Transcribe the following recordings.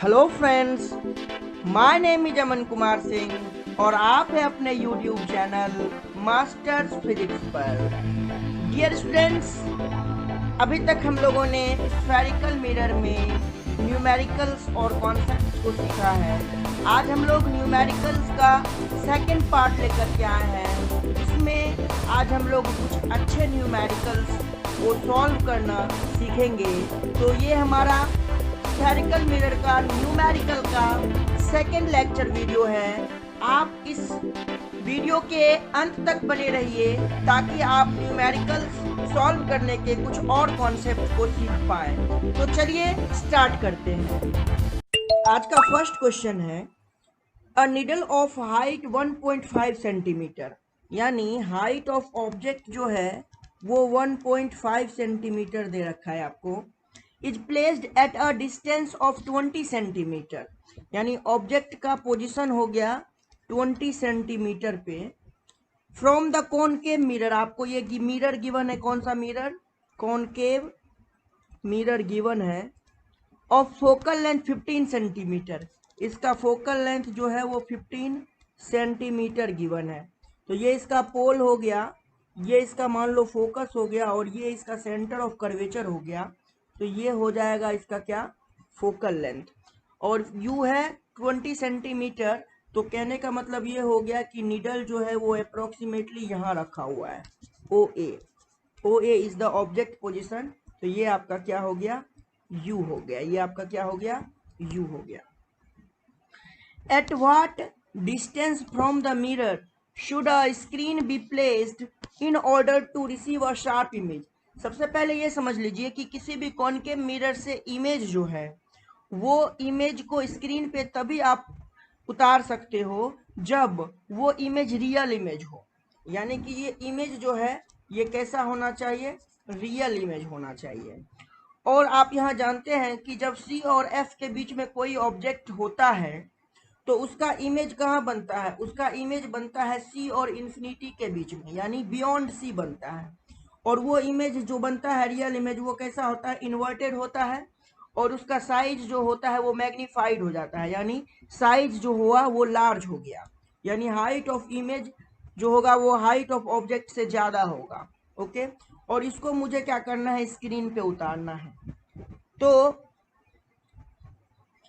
Hello friends, my name is Aman Kumar Singh और आप हैं अपने यूट्यूब चैनल मास्टर्स फिजिक्स पर। डियर स्टूडेंट्स, अभी तक हम लोगों ने स्फेरिकल मिरर में न्यूमेरिकल्स और कॉन्सेप्ट्स को सीखा है। आज हम लोग न्यूमेरिकल्स का सेकंड पार्ट लेकर के आए हैं। इसमें आज हम लोग कुछ अच्छे न्यूमेरिकल्स को सॉल्व करना सीखेंगे। तो ये हमारा स्फेरिकल मिरर का न्यूमेरिकल का सेकंड लेक्चर वीडियो है। आप इस वीडियो के अंत तक बने रहिए ताकि आप न्यूमेरिकल्स सॉल्व करने के कुछ और कॉन्सेप्ट को सीख पाएं। तो चलिए स्टार्ट करते हैं। आज का फर्स्ट क्वेश्चन है, a needle of height 1.5 centimetre, यानी हाइट ऑफ ऑब्जेक्ट जो है वो 1.5 सेंटीमीटर दे रखा है आपको, is placed at a distance of 20 centimetre, यानी ऑब्जेक्ट का पोजीशन हो गया 20 सेंटीमीटर पे, फ्रॉम द कॉनकेव मिरर। आपको ये मिरर गिवन है, कौन सा मिरर? कॉनकेव मिरर गिवन है, ऑफ फोकल लेंथ 15 सेंटीमीटर। इसका फोकल लेंथ जो है वो 15 सेंटीमीटर गिवन है। तो ये इसका पोल हो गया, ये इसका मान लो फोकस हो गया और ये इसका सेंटर ऑफ कर्वेचर हो गया। तो ये हो जाएगा इसका क्या? Focal length. और यू है 20 सेंटीमीटर। तो कहने का मतलब ये हो गया कि नीडल जो है वो अप्रोक्सीमेटली यहाँ रखा हुआ है, ओ ए इज द ऑब्जेक्ट पोजिशन। तो ये आपका क्या हो गया? यू हो गया। ये आपका क्या हो गया? यू हो गया। At what distance from the mirror should a screen be placed in order to receive a sharp image. सबसे पहले ये समझ लीजिए कि किसी भी कॉनकेव मिरर से इमेज जो है वो इमेज को स्क्रीन पे तभी आप उतार सकते हो जब वो इमेज रियल इमेज हो। यानी कि ये इमेज जो है ये कैसा होना चाहिए? रियल इमेज होना चाहिए। और आप यहाँ जानते हैं कि जब सी और एफ के बीच में कोई ऑब्जेक्ट होता है तो उसका इमेज कहाँ बनता है? उसका इमेज बनता है सी और इन्फिनिटी के बीच में, यानी बियॉन्ड सी बनता है। और वो इमेज जो बनता है रियल इमेज, वो कैसा होता है? इन्वर्टेड होता है और उसका साइज जो होता है वो मैग्नीफाइड हो जाता है, यानी साइज जो हुआ वो लार्ज हो गया, यानी हाइट ऑफ इमेज जो होगा वो हाइट ऑफ ऑब्जेक्ट से ज़्यादा होगा। ओके, और इसको मुझे क्या करना है? स्क्रीन पे उतारना है। तो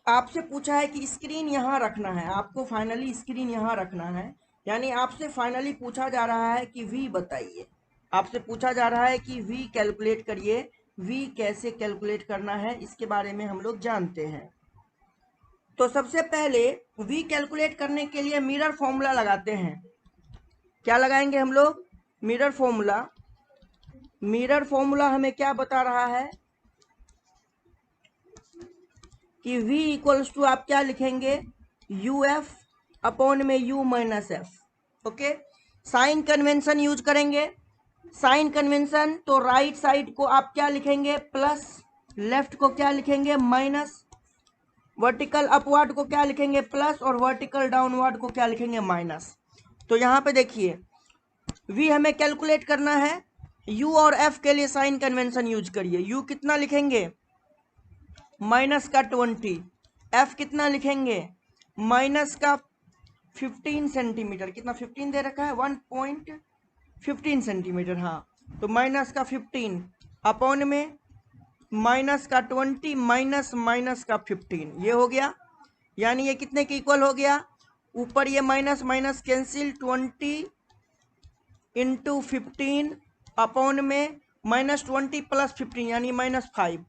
आपसे पूछा है कि स्क्रीन यहाँ रखना है, आपको फाइनली स्क्रीन यहाँ रखना है, यानी आपसे फाइनली पूछा जा रहा है कि v बताइए। आपसे पूछा जा रहा है कि v कैलकुलेट करिए। v कैसे कैलकुलेट करना है इसके बारे में हम लोग जानते हैं। तो सबसे पहले v कैलकुलेट करने के लिए मिरर फॉर्मूला लगाते हैं। क्या लगाएंगे हम लोग? Mirror formula. मिरर फॉर्मूला हमें क्या बता रहा है कि v इक्वल्स टू आप क्या लिखेंगे? यू एफ अपॉन में u minus f. Okay, sign convention use करेंगे। साइन कन्वेंशन, तो राइट साइड को आप क्या लिखेंगे? प्लस, लेफ्ट को क्या लिखेंगे? माइनस, वर्टिकल अपवर्ड को क्या लिखेंगे? प्लस, और वर्टिकल डाउनवर्ड को क्या लिखेंगे? माइनस। तो यहाँ पे देखिए v हमें कैलकुलेट करना है, u और f के लिए साइन कन्वेंशन यूज करिए। u कितना लिखेंगे? माइनस का 20। f कितना लिखेंगे? माइनस का 15 सेंटीमीटर। कितना 15 दे रखा है? 1.15 सेंटीमीटर। हाँ, तो माइनस का 15 अपॉन में माइनस का 20 माइनस माइनस का 15, ये हो गया। यानी ये कितने के इक्वल हो गया? ऊपर ये minus minus cancel, 20 into 15 upon में माइनस 20 प्लस 15 यानी -5।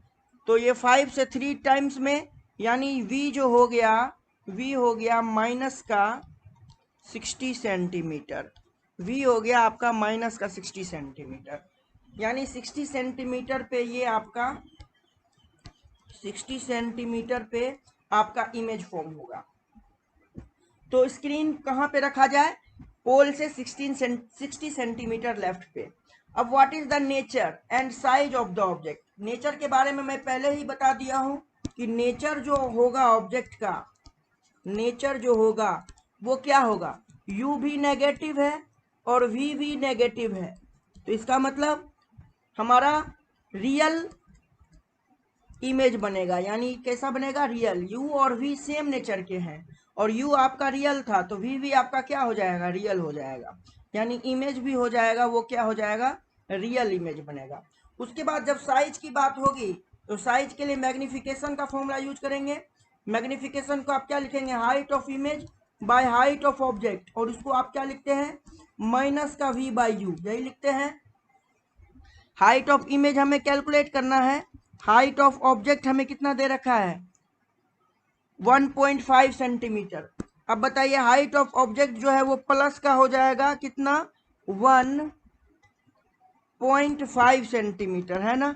तो ये 5 से 3 टाइम्स में, यानी v जो हो गया, v हो गया माइनस का 60 सेंटीमीटर। v हो गया आपका माइनस का 60 सेंटीमीटर, यानी 60 सेंटीमीटर पे ये आपका 60 सेंटीमीटर पे आपका इमेज फॉर्म होगा। तो स्क्रीन कहाँ पे रखा जाए? पोल से 60 सेंटीमीटर लेफ्ट पे। अब what is the nature and size of the object? Nature के बारे में मैं पहले ही बता दिया हूं कि नेचर जो होगा ऑब्जेक्ट का, नेचर जो होगा वो क्या होगा? u भी नेगेटिव है और v भी नेगेटिव है। तो इसका मतलब हमारा रियल इमेज बनेगा, यानी कैसा बनेगा, रियल। u और v सेम नेचर के हैं और u आपका रियल था तो v भी आपका क्या हो जाएगा, रियल हो जाएगा, यानी इमेज भी हो जाएगा, वो क्या हो जाएगा, रियल इमेज बनेगा। उसके बाद जब साइज की बात होगी तो साइज के लिए मैग्निफिकेशन का फॉर्मूला यूज करेंगे। मैग्निफिकेशन को आप क्या लिखेंगे, height of image by height of object, और इसको आप क्या लिखते हैं, माइनस का v बाई यू, यही लिखते हैं। हाइट ऑफ इमेज हमें कैलकुलेट करना है, हाइट ऑफ ऑब्जेक्ट हमें कितना दे रखा है, 1.5 सेंटीमीटर। अब बताइए हाइट ऑफ ऑब्जेक्ट जो है वो प्लस का हो जाएगा कितना, 1.5 सेंटीमीटर, है ना,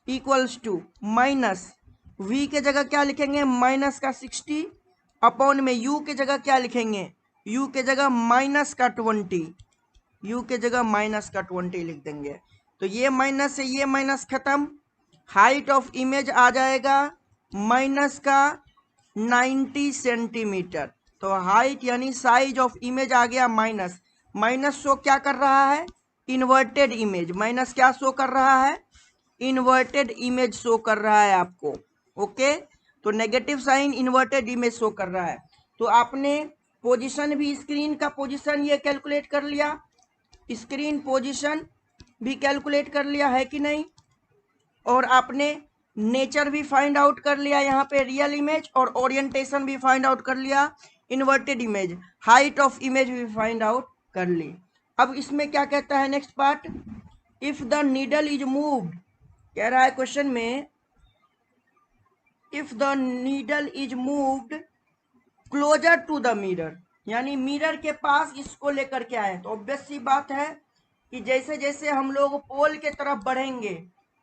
इक्वल्स टू माइनस v के जगह क्या लिखेंगे, माइनस का 60 अपॉन में u के जगह क्या लिखेंगे, u के जगह माइनस का 20, u के जगह माइनस का 20 लिख देंगे। तो ये माइनस से ये माइनस खत्म, हाइट ऑफ इमेज आ जाएगा माइनस का 90 सेंटीमीटर। तो हाइट यानी साइज ऑफ इमेज आ गया माइनस, माइनस शो क्या कर रहा है, इन्वर्टेड इमेज, माइनस क्या शो कर रहा है, इन्वर्टेड इमेज शो कर रहा है आपको। ओके, तो negative sign inverted image show कर रहा है। तो आपने पोजीशन भी, स्क्रीन का पोजीशन ये कैलकुलेट कर लिया, स्क्रीन पोजीशन भी कैलकुलेट कर लिया है कि नहीं, और आपने नेचर भी फाइंड आउट कर लिया, यहाँ पे रियल इमेज, और ओरिएंटेशन भी फाइंड आउट कर लिया, inverted image, height of image भी फाइंड आउट कर ली। अब इसमें क्या कहता है next part, if the needle is moved, कह रहा है क्वेश्चन में, if the needle is moved closer to the mirror, यानी मिरर के पास इसको लेकर के आए, तो ऑब्वियस सी बात है कि जैसे जैसे हम लोग पोल के तरफ बढ़ेंगे,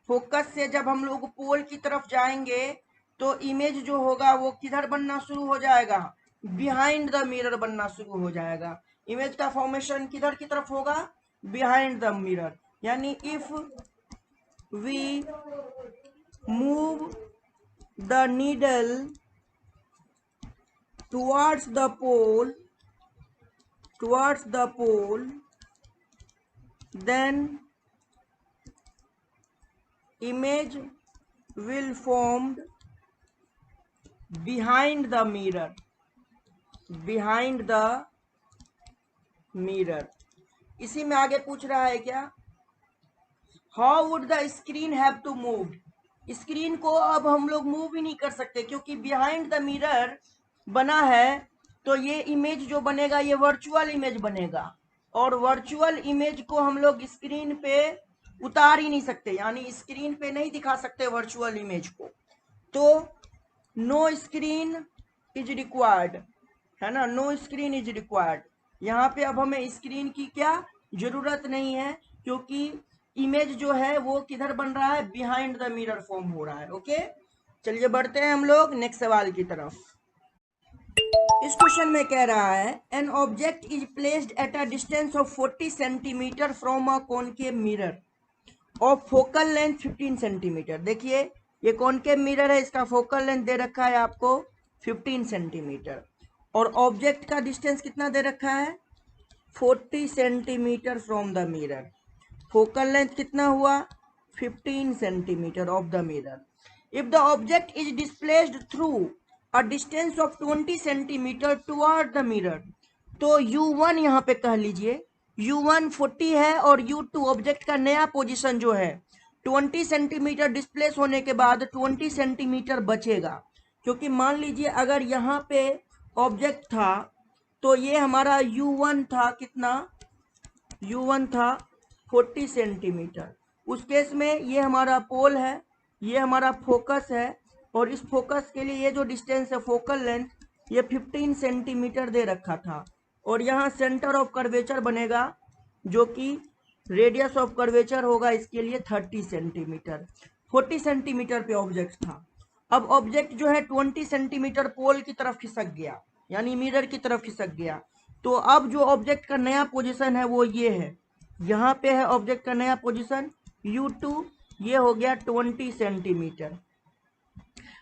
फोकस से जब हम लोग पोल की तरफ जाएंगे तो इमेज जो होगा वो किधर बनना शुरू हो जाएगा, बिहाइंड द मिरर बनना शुरू हो जाएगा। इमेज का फॉर्मेशन किधर की तरफ होगा, बिहाइंड द मिरर, यानी if we move the needle towards the pole, then image will formed behind the mirror, इसी में आगे पूछ रहा है क्या, how would the screen have to move, screen को अब हम लोग मूव ही नहीं कर सकते क्योंकि बिहाइंड द मिरर बना है, तो ये इमेज जो बनेगा ये वर्चुअल इमेज बनेगा, और वर्चुअल इमेज को हम लोग स्क्रीन पे उतार ही नहीं सकते, यानी स्क्रीन पे नहीं दिखा सकते वर्चुअल इमेज को। तो नो स्क्रीन इज रिक्वायर्ड, है ना, नो स्क्रीन इज रिक्वायर्ड, यहाँ पे अब हमें स्क्रीन की क्या जरूरत नहीं है, क्योंकि इमेज जो है वो किधर बन रहा है, बिहाइंड द मिरर फॉर्म हो रहा है। ओके, चलिए बढ़ते हैं हम लोग नेक्स्ट सवाल की तरफ। इस क्वेश्चन में कह रहा है an object is placed at a distance of 40 centimetre from a concave mirror of focal length 15 centimetre. देखिए ये कॉनकेव मिरर है, इसका फोकल लेंथ दे रखा है आपको 15 सेंटीमीटर, और ऑब्जेक्ट का डिस्टेंस कितना दे रखा है, 40 centimetre from the mirror, focal length कितना हुआ, 15 centimetre of the mirror. If the object is displaced through a distance of 20 centimetre toward the mirror, तो u1 यहाँ पे कह लीजिए, u1 40 है और u2 ऑब्जेक्ट का नया पोजीशन जो है 20 सेंटीमीटर डिस्प्लेस होने के बाद 20 सेंटीमीटर बचेगा, क्योंकि मान लीजिए अगर यहाँ पे ऑब्जेक्ट था तो ये हमारा u1 था कितना, u1 था 40 सेंटीमीटर, उस केस में ये हमारा पोल है, ये हमारा फोकस है, और इस फोकस के लिए ये जो डिस्टेंस है फोकल लेंथ ये 15 सेंटीमीटर दे रखा था, और यहाँ सेंटर ऑफ कर्वेचर बनेगा जो कि रेडियस ऑफ कर्वेचर होगा इसके लिए 30 सेंटीमीटर। 40 सेंटीमीटर पे ऑब्जेक्ट था, अब ऑब्जेक्ट जो है 20 सेंटीमीटर पोल की तरफ खिसक गया, यानी मिरर की तरफ खिसक गया, तो अब जो ऑब्जेक्ट का नया पोजीशन है वो ये है, यहाँ पे है ऑब्जेक्ट का नया पोजीशन u2, ये हो गया 20 centimetre.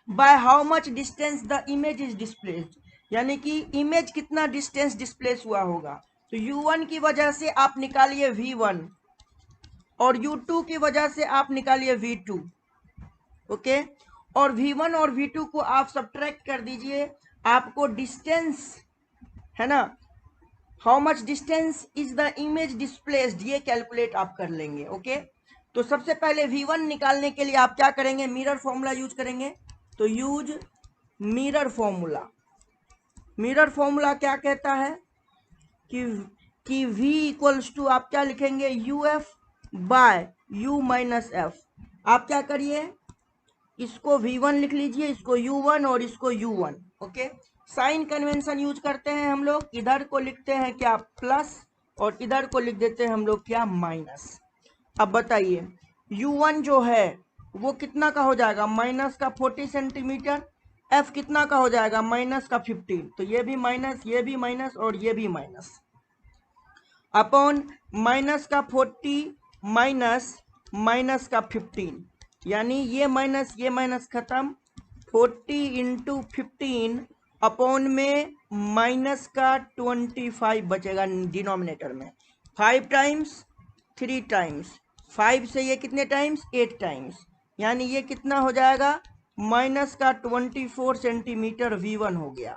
By how much distance the image is displaced, यानी कि इमेज कितना डिस्टेंस डिस्प्लेस हुआ होगा, तो u1 की वजह से आप निकालिए v1 और u2 की वजह से आप निकालिए v2। ओके, और V1 और V2 को आप सब्ट्रैक्ट कर दीजिए, आपको डिस्टेंस, है ना, how much distance is the image displaced, ये कैलकुलेट आप कर लेंगे। ओके, तो सबसे पहले V1 निकालने के लिए आप क्या करेंगे, मिरर फॉर्मूला यूज करेंगे। तो use mirror formula. Mirror formula क्या कहता है कि V इक्वल्स टू आप क्या लिखेंगे, UF by U minus F। आप क्या करिए, इसको V1 लिख लीजिए, इसको U1 और इसको U1। Okay, sign convention use करते हैं हम लोग, इधर को लिखते हैं क्या प्लस और इधर को लिख देते हैं हम लोग क्या माइनस। अब बताइए U1 जो है वो कितना का हो जाएगा, माइनस का 40 सेंटीमीटर, F कितना का हो जाएगा, माइनस का 15। तो ये भी माइनस, ये भी माइनस और ये भी माइनस, अपॉन माइनस का 40 माइनस माइनस का 15, यानी ये माइनस खत्म, 40 इंटू 15 अपॉन में माइनस का 25 बचेगा डिनोमिनेटर में। 5 टाइम्स 3 टाइम्स 5 से ये कितने टाइम्स, 8 टाइम्स, यानी ये कितना हो जाएगा, माइनस का 24 सेंटीमीटर V1 हो गया।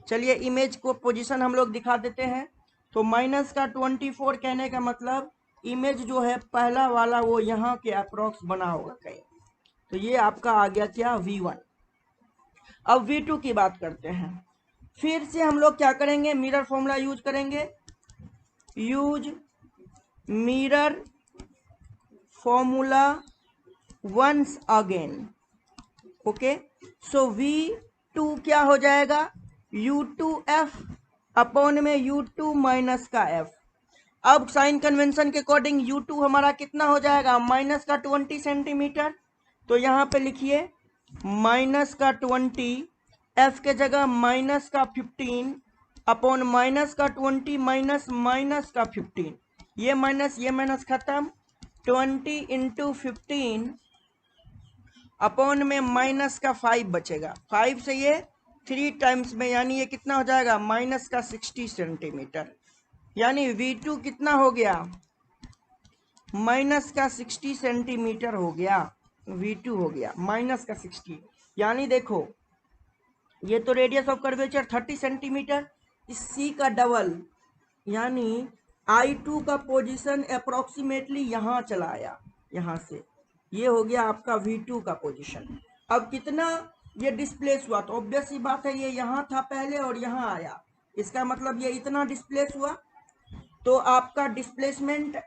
चलिए इमेज को पोजीशन हम लोग दिखा देते हैं। तो माइनस का 24 कहने का मतलब इमेज जो है पहला वाला वो यहाँ के अप्रोक्स बना होगा कहीं, तो ये आपका आ गया क्या V1। अब V2 की बात करते हैं, फिर से हम लोग क्या करेंगे, मिरर फॉर्मूला यूज करेंगे। Use mirror formula once again. Okay, so V2 क्या हो जाएगा, U2F अपॉन में U2 माइनस का F। अब साइन कन्वेंशन के अकॉर्डिंग U2 हमारा कितना हो जाएगा, माइनस का 20 सेंटीमीटर। तो यहाँ पे लिखिए माइनस का 20, F के जगह माइनस का 15 अपॉन माइनस का 20 माइनस माइनस का 15, ये माइनस खत्म, 20 इंटू 15 अपॉन में माइनस का 5 बचेगा, 5 से ये 3 टाइम्स में, यानी ये कितना हो जाएगा, माइनस का 60 सेंटीमीटर, यानी V2 कितना हो गया, माइनस का 60 सेंटीमीटर हो गया, V2 हो गया माइनस का 60। यानी देखो ये तो रेडियस ऑफ कर्वेचर 30 सेंटीमीटर, इस C का डबल, यानी I2 का पोजीशन अप्रोक्सीमेटली यहाँ चला आया, यहाँ से ये हो गया आपका V2 का पोजीशन। अब कितना ये डिस्प्लेस हुआ, तो ऑब्वियस सी बात है ये यहाँ था पहले और यहाँ आया, इसका मतलब ये इतना डिस्प्लेस हुआ। तो आपका डिस्प्लेसमेंट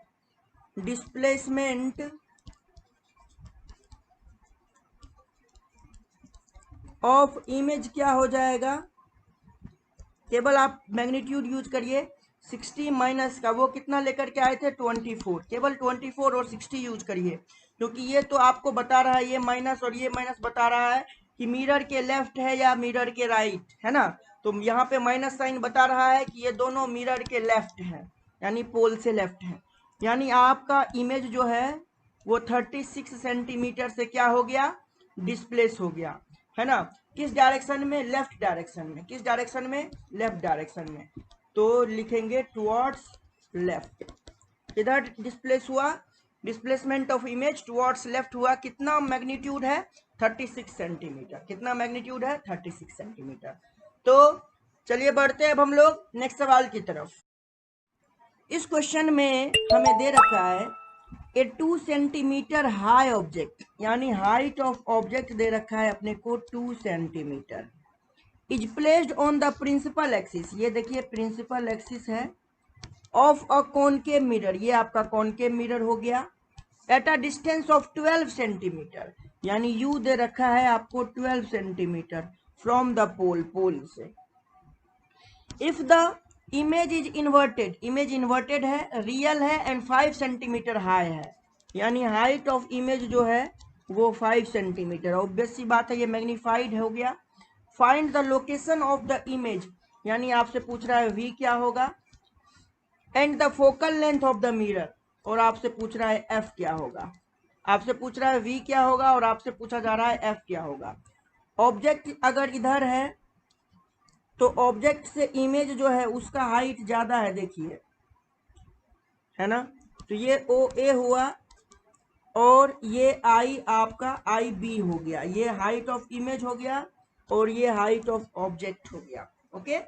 ऑफ इमेज क्या हो जाएगा, केवल आप मैग्नीट्यूड यूज करिए, 60 माइनस का वो कितना लेकर के आए थे, 24, केवल 24 और 60 यूज करिए, क्योंकि ये तो आपको बता रहा है, ये माइनस और ये माइनस बता रहा है कि मिरर के लेफ्ट है या मिरर के राइट, है ना। तो यहाँ पे माइनस साइन बता रहा है कि ये दोनों मिरर के लेफ्ट हैं, यानी पोल से लेफ्ट है, यानी आपका इमेज जो है वो 36 सेंटीमीटर से क्या हो गया, डिस्प्लेस हो गया, है ना। किस डायरेक्शन में, लेफ्ट डायरेक्शन में, किस डायरेक्शन में, लेफ्ट डायरेक्शन में। तो लिखेंगे टुवर्ड्स लेफ्ट, इधर डिस्प्लेस हुआ, displacement of image towards left हुआ, कितना मैग्नीट्यूड है, 36 सेंटीमीटर, कितना मैग्नीट्यूड है, 36 सेंटीमीटर। तो चलिए बढ़ते हैं अब हम लोग नेक्स्ट सवाल की तरफ। इस क्वेश्चन में हमें दे रखा है ए 2 सेंटीमीटर हाई ऑब्जेक्ट, यानी हाइट ऑफ ऑब्जेक्ट दे रखा है अपने को 2 centimeter, is placed on the principal axis, ये देखिए प्रिंसिपल एक्सिस है, ऑफ अ कॉनकेव मिरर, ये आपका कॉनकेव मिरर हो गया, at a distance of 12 centimeter, यानी यू दे रखा है आपको 12 centimeter from the pole, pole से। If the image is inverted, image inverted है, रियल है एंड 5 सेंटीमीटर हाई है, यानी हाइट ऑफ इमेज जो है वो 5 सेंटीमीटर, ऑब्वियस सी बात है ये मैग्नीफाइड हो गया। Find the location of the image, यानी आपसे पूछ रहा है V क्या होगा, and the focal length of the mirror, और आपसे पूछ रहा है F क्या होगा, आपसे पूछ रहा है V क्या होगा और आपसे पूछा जा रहा है F क्या होगा। ऑब्जेक्ट अगर इधर है तो ऑब्जेक्ट से इमेज जो है उसका हाइट ज्यादा है, देखिए, है ना। तो ये OA हुआ और ये आई आपका आई बी हो गया, ये हाइट ऑफ इमेज हो गया और ये हाइट ऑफ ऑब्जेक्ट हो गया। ओके,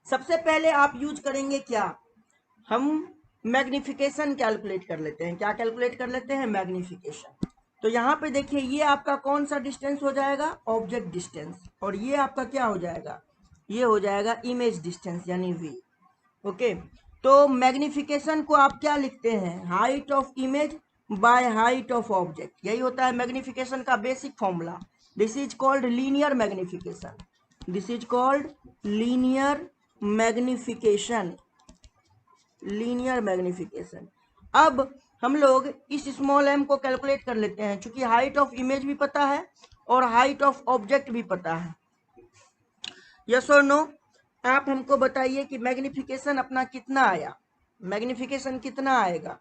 सबसे पहले आप यूज करेंगे क्या, हम मैग्निफिकेशन कैलकुलेट कर लेते हैं। क्या कैलकुलेट कर लेते हैं, मैग्निफिकेशन। तो यहाँ पे देखिए ये आपका कौन सा डिस्टेंस हो जाएगा, ऑब्जेक्ट डिस्टेंस, और ये आपका क्या हो जाएगा, ये हो जाएगा इमेज डिस्टेंस यानी वी। ओके, तो मैग्निफिकेशन को आप क्या लिखते हैं, height of image by height of object, यही होता है मैग्निफिकेशन का basic formula. This is called linear magnification, this is called linear magnification, linear magnification. अब हम लोग इस स्मॉल एम को कैलकुलेट कर लेते हैं, क्योंकि हाइट ऑफ इमेज भी पता है और हाइट ऑफ ऑब्जेक्ट भी पता है। यस और नो, आप हमको बताइए कि मैग्निफिकेशन अपना कितना आया, मैग्निफिकेशन कितना आएगा।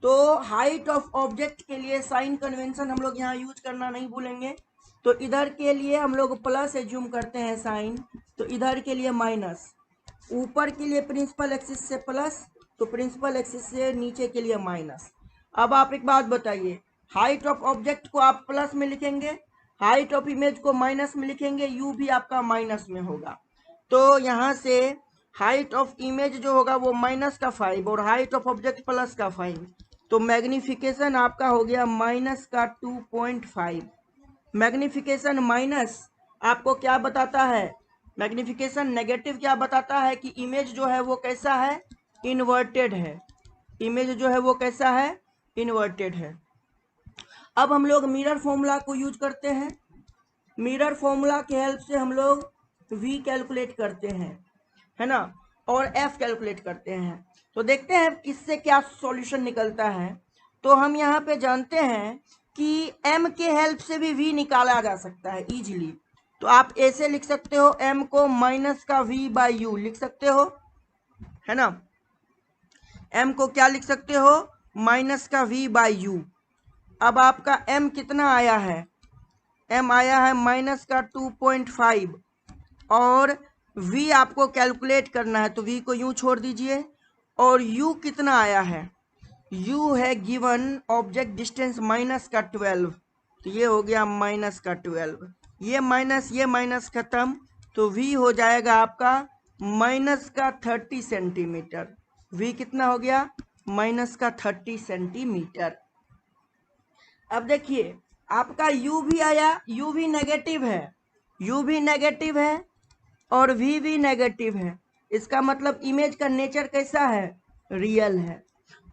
तो हाइट ऑफ ऑब्जेक्ट के लिए साइन कन्वेंशन हम लोग यहाँ यूज करना नहीं भूलेंगे। तो इधर के लिए हम लोग प्लस एज्यूम करते हैं साइन, तो इधर के लिए माइनस, ऊपर के लिए प्रिंसिपल एक्सिस से प्लस, तो प्रिंसिपल एक्सिस से नीचे के लिए माइनस। अब आप एक बात बताइए, हाइट ऑफ ऑब्जेक्ट को आप प्लस में लिखेंगे, हाइट ऑफ इमेज को माइनस में लिखेंगे, यू भी आपका माइनस में होगा। तो यहाँ से हाइट ऑफ इमेज जो होगा वो माइनस का 5 और हाइट ऑफ ऑब्जेक्ट प्लस का 5, तो मैग्निफिकेशन आपका हो गया माइनस का 2.5। मैग्निफिकेशन माइनस आपको क्या बताता है, मैग्निफिकेशन नेगेटिव क्या बताता है कि इमेज जो है वो कैसा है, इन्वर्टेड है, इमेज जो है वो कैसा है, इन्वर्टेड है। अब हम लोग मिरर फॉर्मूला को यूज करते हैं, मिरर फॉर्मूला के हेल्प से हम लोग v कैलकुलेट करते हैं, है ना, और f कैलकुलेट करते हैं। तो देखते हैं किससे क्या सॉल्यूशन निकलता है। तो हम यहाँ पे जानते हैं कि m के हेल्प से भी v निकाला जा सकता है इजीली। तो आप ऐसे लिख सकते हो, m को माइनस का v बाई यू लिख सकते हो, है ना, m को क्या लिख सकते हो, माइनस का v बाई यू। अब आपका m कितना आया है, m आया है माइनस का 2.5 और v आपको कैलकुलेट करना है, तो v को यूं छोड़ दीजिए। और u कितना आया है, u है गिवन ऑब्जेक्ट डिस्टेंस माइनस का 12, तो ये हो गया माइनस का 12, ये माइनस खत्म, तो v हो जाएगा आपका माइनस का 30 सेंटीमीटर। v कितना हो गया, माइनस का 30 सेंटीमीटर। अब देखिए आपका u भी आया, u भी नेगेटिव है, u भी नेगेटिव है और v भी नेगेटिव है, इसका मतलब इमेज का नेचर कैसा है, रियल है।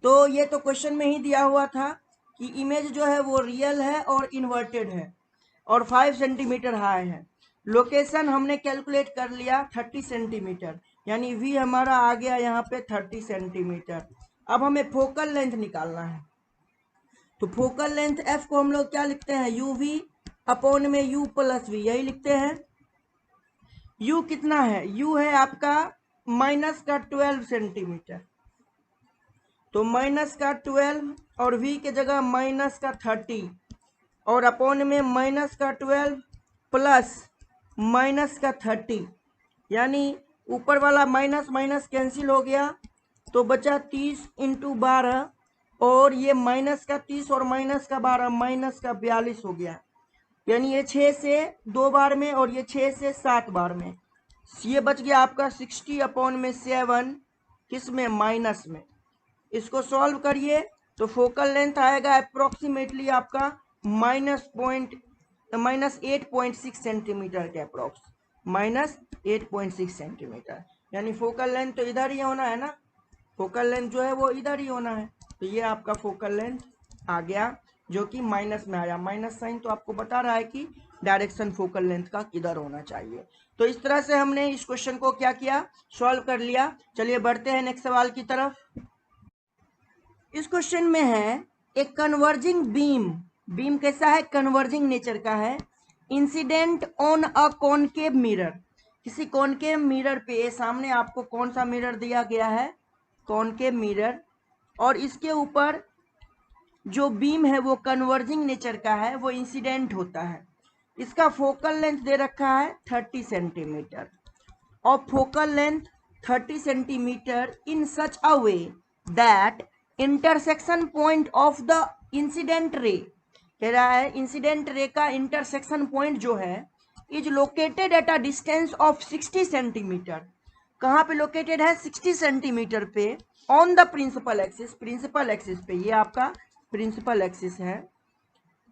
तो ये तो क्वेश्चन में ही दिया हुआ था कि इमेज जो है वो रियल है और इन्वर्टेड है और 5 सेंटीमीटर हाई है। लोकेशन हमने कैलकुलेट कर लिया 30 सेंटीमीटर, यानी v हमारा आ गया यहाँ पे 30 सेंटीमीटर। अब हमें फोकल लेंथ निकालना है, तो फोकल लेंथ f को हम लोग क्या लिखते हैं, यू वी अपॉन में u प्लस वी, यही लिखते हैं। u कितना है, u है आपका माइनस का 12 सेंटीमीटर, तो माइनस का 12 और v के जगह माइनस का 30 और अपॉन में माइनस का 12 प्लस माइनस का 30, यानी ऊपर वाला माइनस माइनस कैंसिल हो गया, तो बचा 30 इंटू 12 और ये माइनस का 30 और माइनस का 12 माइनस का 42 हो गया, यानी ये 6 से 2 बार में और ये 6 से 7 बार में, ये बच गया आपका 60 अपॉन में 7, किस में, माइनस में। इसको सॉल्व करिए तो फोकल लेंथ आएगा अप्रोक्सीमेटली आपका माइनस 8.6 सेंटीमीटर के अप्रोक्स, माइनस 8.6 सेंटीमीटर, यानी फोकल लेंथ तो इधर ही होना है ना, फोकल लेंथ जो है वो इधर ही होना है। तो ये आपका फोकल लेंथ आ गया जो कि माइनस में आया, माइनस साइन तो आपको बता रहा है कि डायरेक्शन फोकल लेंथ का किधर होना चाहिए। तो इस तरह से हमने इस क्वेश्चन को क्या किया, सॉल्व कर लिया। चलिए बढ़ते हैं नेक्स्ट सवाल की तरफ। इस क्वेश्चन में है एक कन्वर्जिंग बीम, बीम कैसा है, कन्वर्जिंग नेचर का है, incident on a concave mirror, किसी कॉनकेव मिरर पे सामने आपको कौन सा मिरर दिया गया है, कॉनकेव मिरर, और इसके ऊपर जो बीम है वो कन्वर्जिंग नेचर का है, वो इंसिडेंट होता है। इसका फोकल लेंथ दे रखा है 30 सेंटीमीटर और focal length 30 centimetre in such a way that intersection point of the incident ray कह रहा है, इंसिडेंट रे का इंटरसेक्शन पॉइंट जो है is located at a distance of 60 centimeter. कहाँ पे लोकेटेड है? 60 सेंटीमीटर पे on the principal axis, principal axis पे, ये आपका प्रिंसिपल एक्सिस है।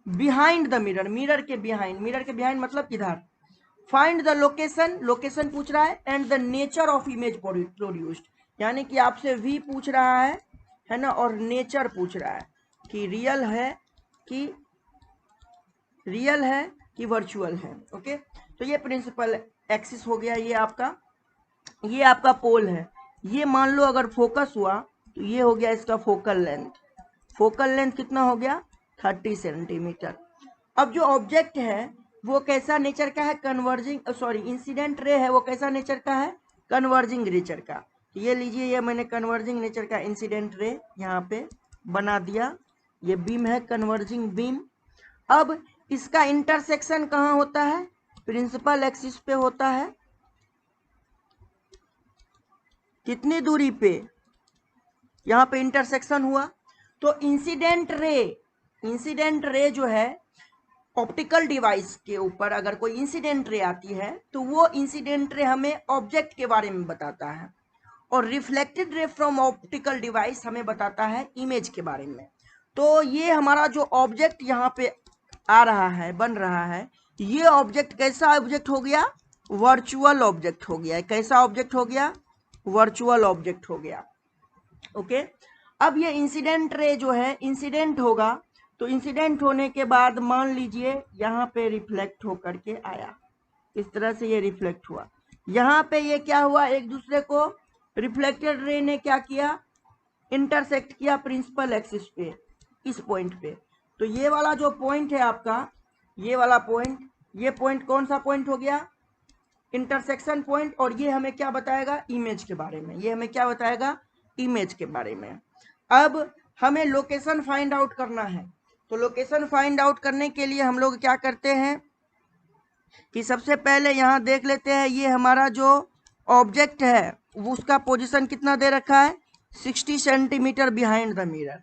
बिहाइंड द मिरर, मिरर के बिहाइंड, मिरर के बिहाइंड मतलब इधर। फाइंड द लोकेशन, लोकेशन पूछ रहा है, and the nature of image produced, यानी कि आपसे वी पूछ रहा है ना, और नेचर पूछ रहा है कि रियल है कि वर्चुअल है। ओके, तो ये प्रिंसिपल एक्सिस हो गया, ये आपका पोल है। ये मान लो अगर फोकस हुआ तो ये हो गया इसका फोकल लेंथ। फोकल लेंथ कितना हो गया? 30 सेंटीमीटर। अब जो ऑब्जेक्ट है वो कैसा नेचर का है? कन्वर्जिंग, सॉरी इंसिडेंट रे है वो कैसा नेचर का है? कन्वर्जिंग नेचर का। तो ये लीजिए, ये मैंने कन्वर्जिंग नेचर का इंसिडेंट रे यहाँ पे बना दिया। ये बीम है, कन्वर्जिंग बीम। अब इसका इंटरसेक्शन कहाँ होता है? प्रिंसिपल एक्सिस पे होता है। कितनी दूरी पे? यहाँ पे इंटरसेक्शन हुआ। तो इंसिडेंट रे जो है ऑप्टिकल डिवाइस के ऊपर अगर कोई इंसिडेंट रे आती है तो वो इंसिडेंट रे हमें ऑब्जेक्ट के बारे में बताता है, और reflected ray from optical device हमें बताता है इमेज के बारे में। तो ये हमारा जो ऑब्जेक्ट यहाँ पे आ रहा है, बन रहा है, ये ऑब्जेक्ट कैसा ऑब्जेक्ट हो गया? वर्चुअल ऑब्जेक्ट हो गया। कैसा ऑब्जेक्ट हो गया? वर्चुअल ऑब्जेक्ट हो गया। ओके, अब ये इंसिडेंट रे जो है इंसिडेंट होगा, तो इंसिडेंट होने के बाद मान लीजिए यहाँ पे रिफ्लेक्ट होकर के आया, इस तरह से ये रिफ्लेक्ट हुआ। यहाँ पे ये क्या हुआ? एक दूसरे को रिफ्लेक्टेड रे ने क्या किया? इंटरसेक्ट किया प्रिंसिपल एक्सिस पे, इस पॉइंट पे। तो ये वाला जो पॉइंट है आपका, ये वाला पॉइंट, ये पॉइंट कौन सा पॉइंट हो गया? Intersection point. और ये हमें क्या बताएगा? इमेज के बारे में। ये हमें क्या बताएगा? इमेज के बारे में। अब हमें लोकेशन फाइंड आउट करना है, तो लोकेशन फाइंड आउट करने के लिए हम लोग क्या करते हैं कि सबसे पहले यहाँ देख लेते हैं, ये हमारा जो ऑब्जेक्ट है उसका पोजीशन कितना दे रखा है? 60 सेंटीमीटर बिहाइंड द मिरर।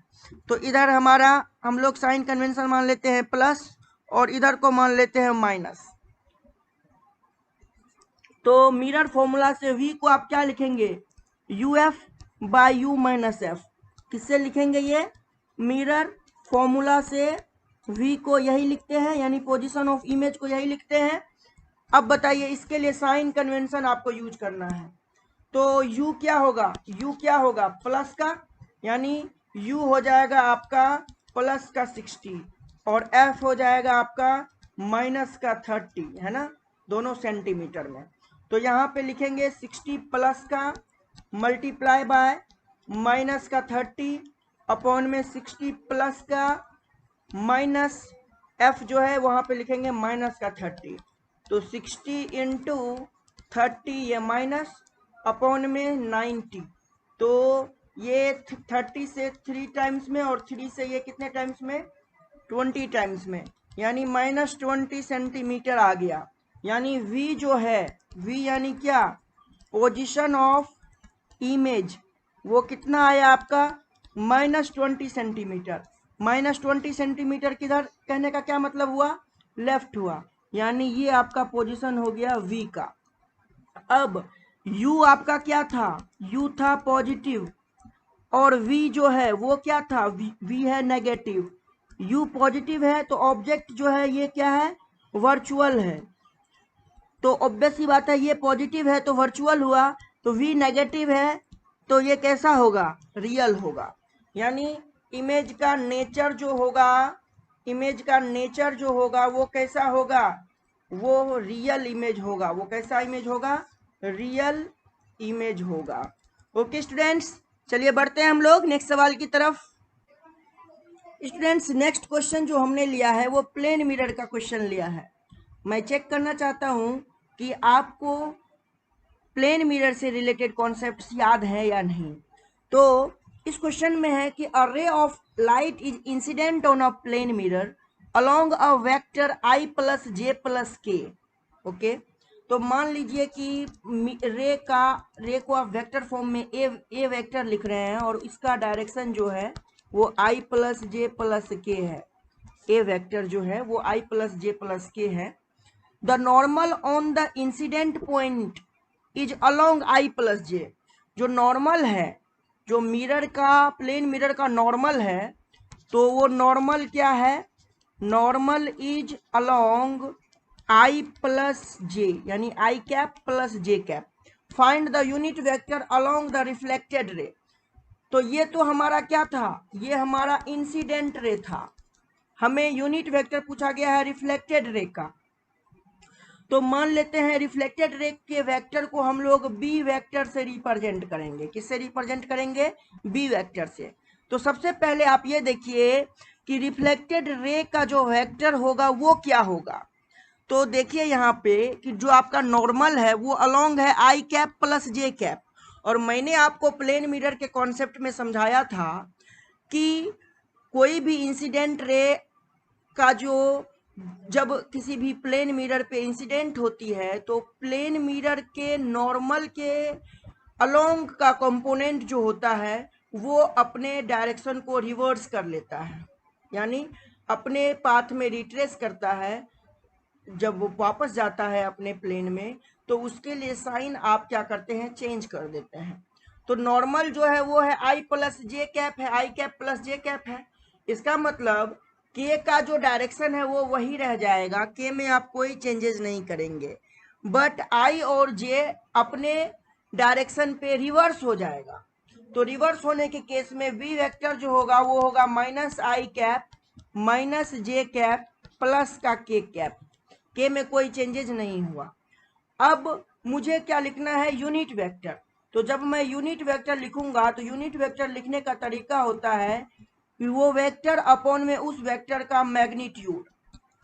तो इधर हमारा हम लोग साइन कन्वेंशन मान लेते हैं प्लस, और इधर को मान लेते हैं माइनस। तो मिरर फॉर्मूला से v को आप क्या लिखेंगे? uf by you minus F. किससे लिखेंगे? ये मिरर फॉर्मूला से v को यही लिखते हैं, यानी पोजीशन ऑफ इमेज को यही लिखते हैं। अब बताइए, इसके लिए साइन कन्वेंशन आपको यूज करना है, तो u क्या होगा? u क्या होगा? प्लस का, यानी u हो जाएगा आपका प्लस का 60, और f हो जाएगा आपका माइनस का 30, है ना, दोनों सेंटीमीटर में। तो यहाँ पे लिखेंगे 60 प्लस का मल्टीप्लाई बाय माइनस का 30 अपॉन में 60 प्लस का माइनस f जो है वहाँ पे लिखेंगे माइनस का 30। तो 60 इंटू 30 ये माइनस अपॉन में 90। तो ये 30 से 3 टाइम्स में, और 3 से ये कितने टाइम्स में? 20 टाइम्स में, यानी माइनस 20 सेंटीमीटर आ गया। यानी v जो है, v यानी क्या? पोजीशन ऑफ इमेज, वो कितना आया आपका? Minus 20 centimetre. माइनस 20 सेंटीमीटर किधर? कहने का क्या मतलब हुआ? लेफ्ट हुआ, यानी ये आपका पोजीशन हो गया v का। अब u आपका क्या था? u था पॉजिटिव, और v जो है वो क्या था? v है नेगेटिव। u पॉजिटिव है तो ऑब्जेक्ट जो है ये क्या है? वर्चुअल है। तो ऑब्वियस सी बात है, ये पॉजिटिव है तो वर्चुअल हुआ, तो v नेगेटिव है तो ये कैसा होगा? रियल होगा। यानी इमेज का नेचर जो होगा, इमेज का नेचर जो होगा वो कैसा होगा? वो रियल इमेज होगा। वो कैसा इमेज होगा? रियल इमेज होगा। ओके स्टूडेंट्स, चलिए बढ़ते हैं हम लोग नेक्स्ट सवाल की तरफ। स्टूडेंट्स, नेक्स्ट क्वेश्चन जो हमने लिया है वो प्लेन मिरर का क्वेश्चन लिया है। मैं चेक करना चाहता हूं कि आपको प्लेन मिरर से रिलेटेड कॉन्सेप्ट्स याद है या नहीं। तो इस क्वेश्चन में है कि a ray of light is incident on a plane mirror along a vector i plus J plus K. Okay, तो मान लीजिए कि रे को आप वेक्टर फॉर्म में ए वेक्टर लिख रहे हैं, और इसका डायरेक्शन जो है वो i plus J plus K है। ए वेक्टर जो है वो i plus J plus K है। The normal on the incident point is along i plus J. जो नॉर्मल है, जो मिरर का, प्लेन मिरर का नॉर्मल है, तो वो नॉर्मल क्या है? Normal is along i plus J, यानी i cap plus J cap. Find the unit vector along the reflected ray. तो ये तो हमारा क्या था? ये हमारा इंसिडेंट रे था। हमें यूनिट वेक्टर पूछा गया है रिफ्लेक्टेड रे का। तो मान लेते हैं रिफ्लेक्टेड रे के वेक्टर को हम लोग बी वेक्टर से रिप्रेजेंट करेंगे। किससे रिप्रेजेंट करेंगे? बी वेक्टर से। तो सबसे पहले आप ये देखिए कि रिफ्लेक्टेड रे का जो वेक्टर होगा वो क्या होगा। तो देखिए यहाँ पे कि जो आपका नॉर्मल है वो अलोंग है आई कैप प्लस जे कैप। और मैंने आपको प्लेन मिरर के कॉन्सेप्ट में समझाया था कि कोई भी इंसिडेंट रे का जो, जब किसी भी प्लेन मिरर पे इंसिडेंट होती है तो प्लेन मिरर के नॉर्मल के अलोंग का कंपोनेंट जो होता है वो अपने डायरेक्शन को रिवर्स कर लेता है, यानी अपने पाथ में रिट्रेस करता है। जब वो वापस जाता है अपने प्लेन में तो उसके लिए साइन आप क्या करते हैं? चेंज कर देते हैं। तो नॉर्मल जो है वो है आई प्लस जे कैप है, आई कैप प्लस जे कैप है। इसका मतलब के का जो डायरेक्शन है वो वही रह जाएगा, के में आप कोई चेंजेस नहीं करेंगे, बट आई और जे अपने डायरेक्शन पे रिवर्स हो जाएगा। तो रिवर्स होने के केस में बी वेक्टर जो होगा वो होगा minus I cap minus J cap plus का के कैप। के में कोई चेंजेस नहीं हुआ। अब मुझे क्या लिखना है? Unit vector. तो जब मैं यूनिट वेक्टर लिखूंगा तो यूनिट वेक्टर लिखने का तरीका होता है कि वो वेक्टर अपॉन में उस वेक्टर का मैग्नीट्यूड।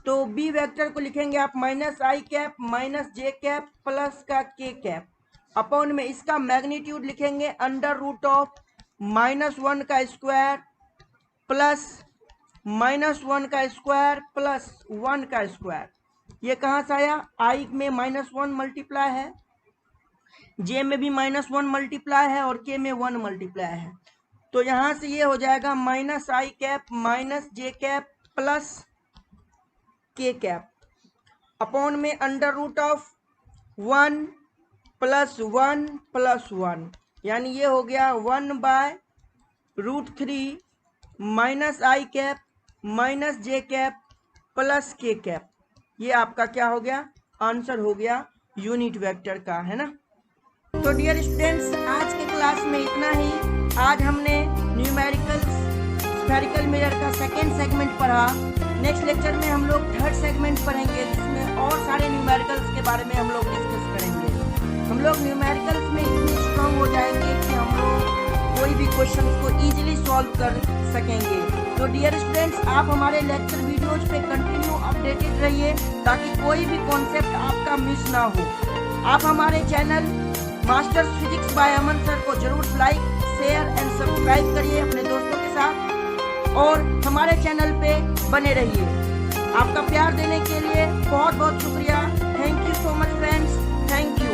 तो बी वेक्टर को लिखेंगे आप minus I cap minus J cap plus का के कैप, अपॉन में इसका मैग्नीट्यूड लिखेंगे अंडर रूट ऑफ -1 का स्क्वायर प्लस -1 का स्क्वायर प्लस 1 का स्क्वायर। ये कहाँ से आया? आई में -1 मल्टीप्लाई है, जे में भी -1 मल्टीप्लाई है और के में 1 मल्टीप्लाई है। तो यहाँ से ये हो जाएगा minus I cap minus J cap plus K cap, upon में under root of 1 plus 1 plus 1, यानी ये हो गया 1/√3 minus I cap minus J cap plus K cap. ये आपका क्या हो गया? आंसर हो गया यूनिट वेक्टर का, है ना। तो डियर स्टूडेंट्स, आज के क्लास में इतना ही। आज हमने न्यूमेरिकल स्फेरिकल मिरर का सेकेंड सेगमेंट पढ़ा। नेक्स्ट लेक्चर में हम लोग थर्ड सेगमेंट पढ़ेंगे, जिसमें और सारे न्यूमेरिकल्स के बारे में हम लोग डिस्कस करेंगे। हम लोग न्यूमेरिकल्स में इतने स्ट्रॉन्ग हो जाएंगे कि हम लोग कोई भी क्वेश्चन को इजीली सॉल्व कर सकेंगे। तो डियर स्टूडेंट्स, आप हमारे लेक्चर वीडियोज पे कंटिन्यू अपडेटेड रहिए ताकि कोई भी कॉन्सेप्ट आपका मिस ना हो। आप हमारे चैनल मास्टर्स फिजिक्स बाय अमन सर को जरूर लाइक, शेयर एंड सब्सक्राइब करिए अपने दोस्तों के साथ और हमारे चैनल पे बने रहिए। आपका प्यार देने के लिए बहुत बहुत शुक्रिया। Thank you so much friends, thank you.